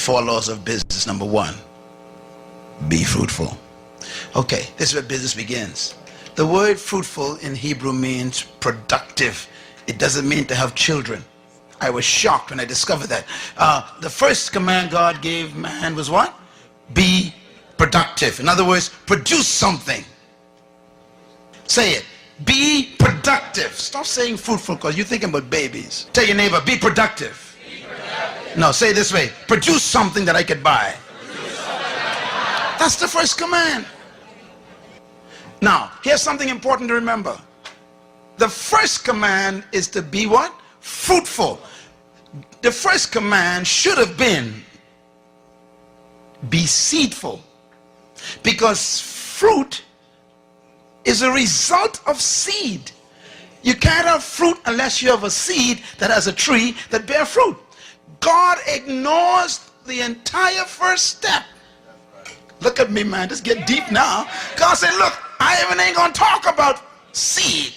four laws of business. Number one, be fruitful. Okay, this is where business begins. The word fruitful in Hebrew means productive. It doesn't mean to have children. I was shocked when I discovered that. The first command God gave man was what? Be productive. In other words, produce something. Say it. Be productive. Stop saying fruitful because you're thinking about babies. Tell your neighbor, be productive. Be productive. No, say it this way. Produce something that I could buy. That's the first command. Now, here's something important to remember. The first command is to be what? Fruitful. The first command should have been be seedful, because fruit is a result of seed. You can't have fruit unless you have a seed that has a tree that bears fruit. God ignores the entire first step. Look at me, man, just get deep now. God said, look, I even ain't gonna talk about seed.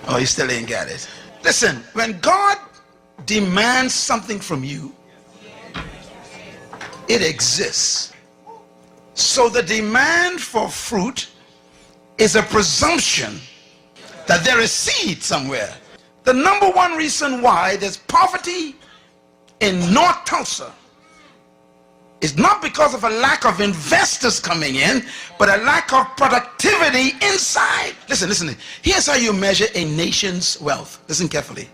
Oh, you still ain't got it. Listen, when God demands something from you, it exists. So the demand for fruit is a presumption that there is seed somewhere. The number one reason why there's poverty in North Tulsa is not because of a lack of investors coming in, but a lack of productivity inside. Listen, listen. Here's how you measure a nation's wealth. Listen carefully.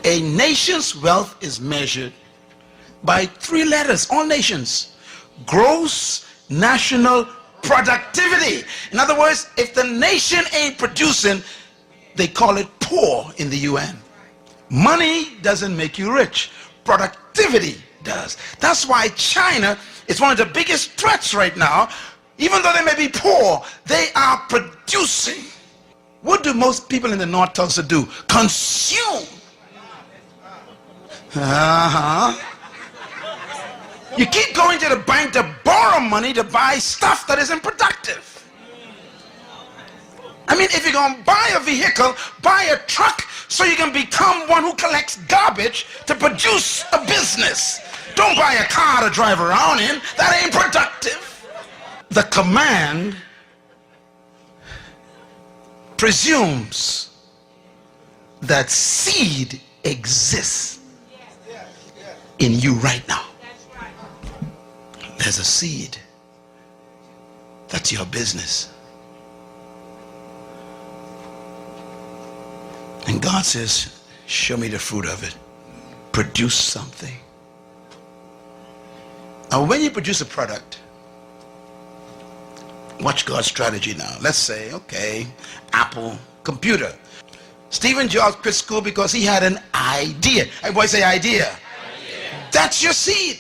A nation's wealth is measured by three letters, all nations. Gross national productivity. In other words, if the nation ain't producing, they call it poor in the UN. Money doesn't make you rich. Productivity does. That's why China is one of the biggest threats right now. Even though they may be poor, they are producing. What do most people in the North Tulsa do? Consume. You keep going to the bank to borrow money to buy stuff that isn't productive. I mean, if you're going to buy a vehicle, buy a truck so you can become one who collects garbage to produce a business. Don't buy a car to drive around in. That ain't productive. The command presumes that seed exists in you right now. There's a seed. That's your business. And God says, show me the fruit of it. Produce something. Now, when you produce a product, watch God's strategy now. Let's say, okay, Apple computer. Stephen Jobs quit school because he had an idea. Everybody say idea. That's your seed.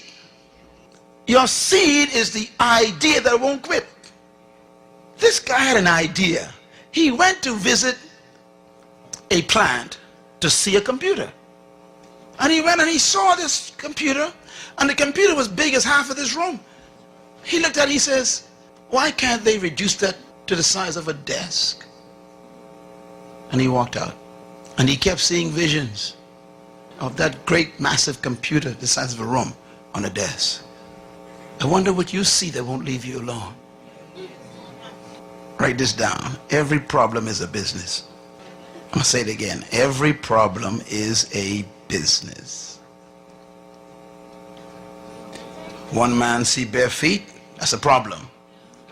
Your seed is the idea that won't quit. This guy had an idea. He went to visit a plant to see a computer. And he went and he saw this computer, and the computer was big as half of this room. He looked at it, he says, why can't they reduce that to the size of a desk? And he walked out. And he kept seeing visions of that great massive computer the size of a room on a desk. I wonder what you see that won't leave you alone. Write this down. Every problem is a business. I'm going to say it again. Every problem is a business. One man see bare feet, that's a problem.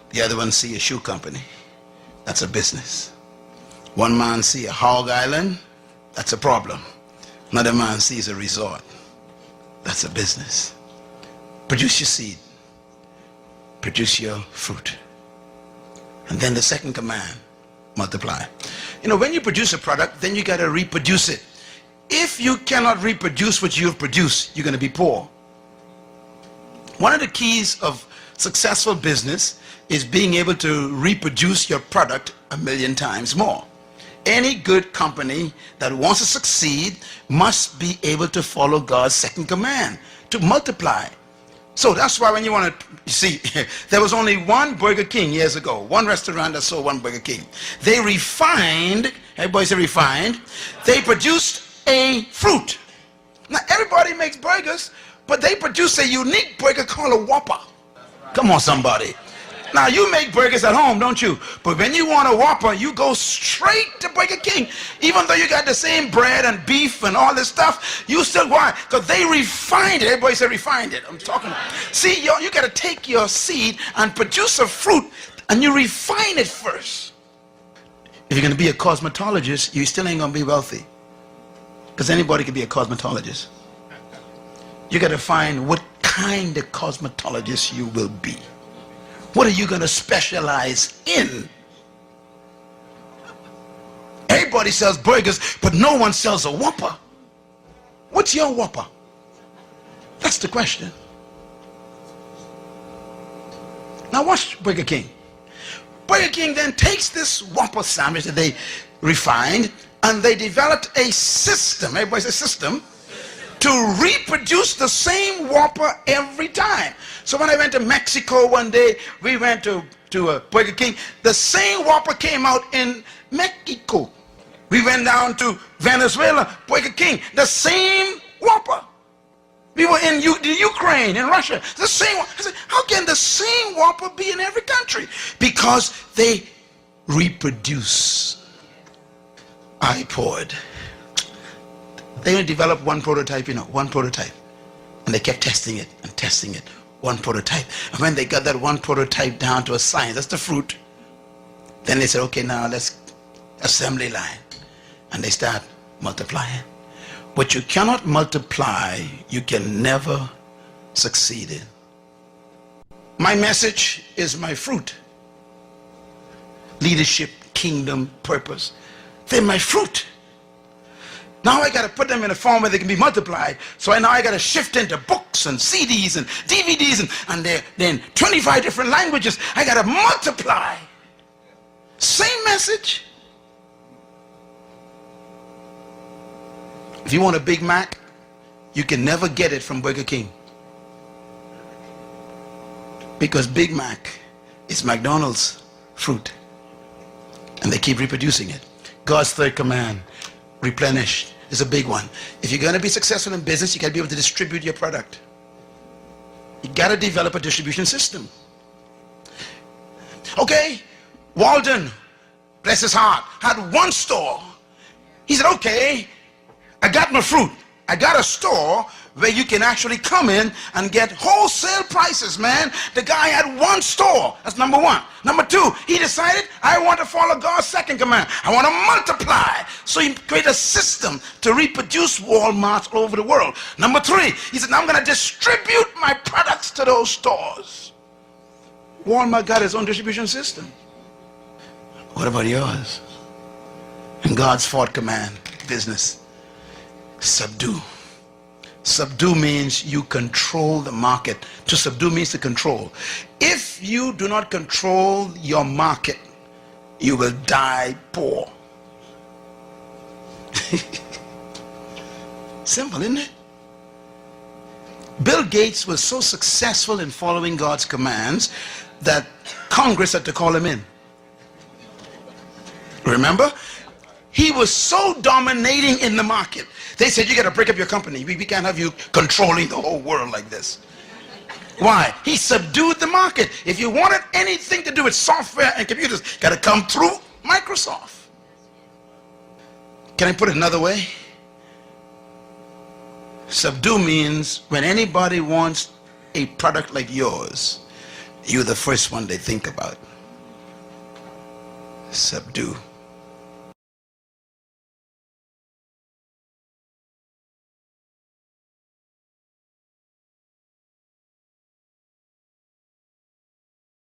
The other one see a shoe company, that's a business. One man see a hog island, that's a problem. Another man sees a resort, that's a business. Produce your seed. Produce your fruit. And then the second command, multiply. You know, when you produce a product, then you got to reproduce it. If you cannot reproduce what you've produced, you're going to be poor. One of the keys of successful business is being able to reproduce your product 1,000,000 times more. Any good company that wants to succeed must be able to follow God's second command, to multiply. So that's why when you want to, you see, there was only one Burger King years ago, one restaurant that sold one Burger King. They refined, everybody say refined, they produced a fruit. Now, everybody makes burgers, but they produce a unique burger called a Whopper. Come on, somebody. Now, you make burgers at home, don't you? But when you want a Whopper, you go straight to Burger King. Even though you got the same bread and beef and all this stuff, you still, why? Because they refined it. Everybody say refined it. I'm talking. See, you got to take your seed and produce a fruit, and you refine it first. If you're going to be a cosmetologist, you still ain't going to be wealthy. Because anybody can be a cosmetologist. You got to find what kind of cosmetologist you will be. What are you going to specialize in? Everybody sells burgers, but no one sells a Whopper. What's your Whopper? That's the question. Now watch Burger King. Burger King then takes this Whopper sandwich that they refined, and they developed a system, everybody says system, to reproduce the same Whopper every time. So when I went to Mexico one day, we went to Burger King. The same Whopper came out in Mexico. We went down to Venezuela, Burger King, the same Whopper. We were in Ukraine, in Russia, the same one. I said, how can the same Whopper be in every country? Because they reproduce. iPod. They only developed one prototype, one prototype. And they kept testing it and testing it, one prototype. And when they got that one prototype down to a science, that's the fruit, then they said, okay, now let's assembly line. And they start multiplying. What you cannot multiply, you can never succeed in. My message is my fruit. Leadership, kingdom, purpose. They're my fruit. Now I got to put them in a form where they can be multiplied. So now I got to shift into books and CDs and DVDs and they're in 25 different languages. I got to multiply. Same message. If you want a Big Mac, you can never get it from Burger King. Because Big Mac is McDonald's fruit. And they keep reproducing it. God's third command, replenish, is a big one. If you're going to be successful in business, you got to be able to distribute your product. You got to develop a distribution system. Okay, Walden, bless his heart, had one store. He said, okay, I got my fruit. I got a store where you can actually come in and get wholesale prices, man. The guy had one store. That's number one. Number two, he decided, I want to follow God's second command. I want to multiply. So he created a system to reproduce Walmarts all over the world. Number three, he said, now I'm going to distribute my products to those stores. Walmart got his own distribution system. What about yours? And God's fourth command, business, subdue. Subdue means you control the market. To subdue means to control. If you do not control your market, you will die poor. Simple, isn't it? Bill Gates was so successful in following God's commands that Congress had to call him in. Remember? He was so dominating in the market. They said, you got to break up your company. We can't have you controlling the whole world like this. Why? He subdued the market. If you wanted anything to do with software and computers, got to come through Microsoft. Can I put it another way? Subdue means when anybody wants a product like yours, you're the first one they think about. Subdue.